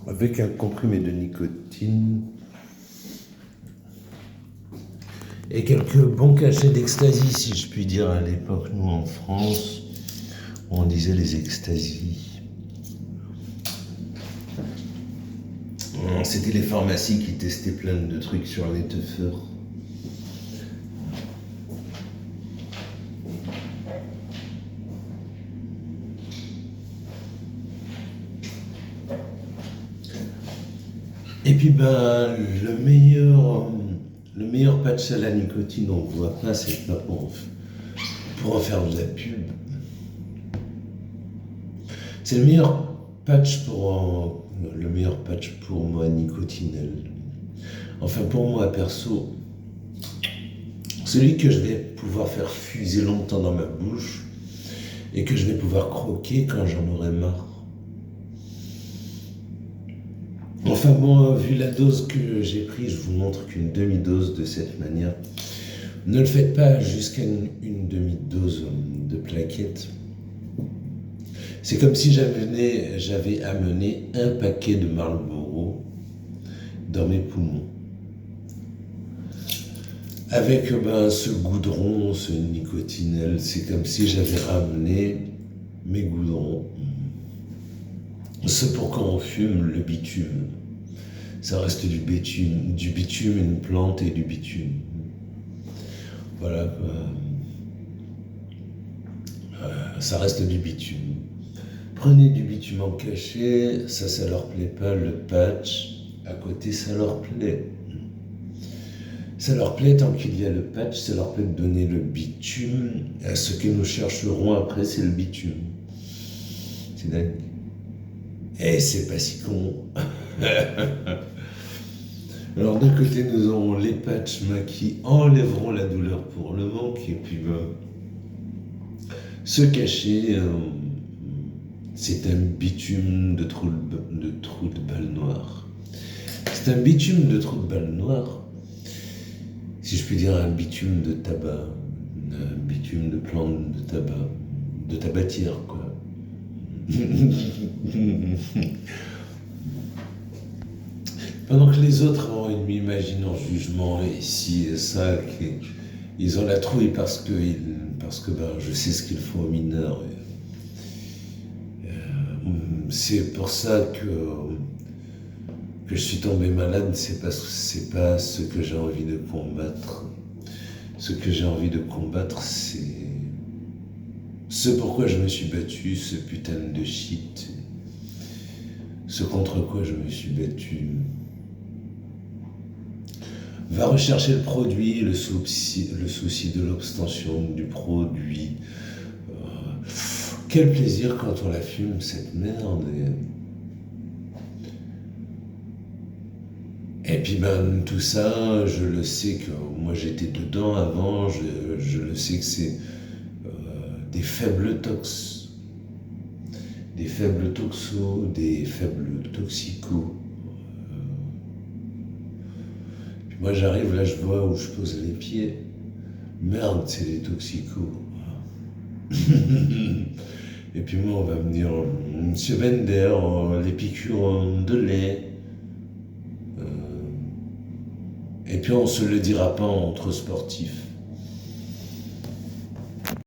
Avec un comprimé de nicotine et quelques bons cachets d'ecstasy, si je puis dire, à l'époque, nous en France, on disait les extasies. C'était les pharmacies qui testaient plein de trucs sur les teufeurs. Et puis le meilleur patch à la nicotine, on ne voit pas, c'est pas pour en faire de la pub. C'est le meilleur patch pour moi, Nicotinell. Enfin, pour moi, perso, celui que je vais pouvoir faire fuser longtemps dans ma bouche et que je vais pouvoir croquer quand j'en aurai marre. Enfin bon, vu la dose que j'ai prise, je vous montre qu'une demi-dose de cette manière. Ne le faites pas jusqu'à une demi-dose de plaquettes. C'est comme si j'avais amené un paquet de Marlboro dans mes poumons. Avec ce goudron, ce Nicotinell, c'est comme si j'avais ramené mes goudrons. C'est pour quand on fume le bitume. Ça reste du bitume, une plante et du bitume. Voilà, ça reste du bitume. Prenez du bitume en cachet, ça leur plaît pas, le patch, à côté, ça leur plaît. Ça leur plaît tant qu'il y a le patch, ça leur plaît de donner le bitume. Ce que nous chercherons après, c'est le bitume. C'est dingue. Et c'est pas si con. Alors d'un côté, nous aurons les patchs qui enlèveront la douleur pour le manque, et puis ce cachet, c'est un bitume de trou de balle noire. C'est un bitume de trou de balle noire, si je puis dire, un bitume de tabac, un bitume de plante de tabac, de tabatière, quoi. Pendant que les autres m'imaginent en jugement et ci et ça, ils ont la trouille parce que je sais ce qu'ils font aux mineurs. C'est pour ça que je suis tombé malade, c'est pas ce que j'ai envie de combattre. Ce que j'ai envie de combattre, c'est ce pourquoi je me suis battu, ce putain de shit. Ce contre quoi je me suis battu. Va rechercher le produit, le souci de l'obtention du produit. Quel plaisir quand on la fume, cette merde. Et puis tout ça, je le sais que moi j'étais dedans avant, je le sais que c'est des faibles tox, des faibles toxos, des faibles toxicos. Moi j'arrive, là je vois où je pose les pieds. Merde, c'est des toxicos. Et puis moi on va me dire, Monsieur Bender, les piqûres de lait. Et puis on se le dira pas entre sportifs.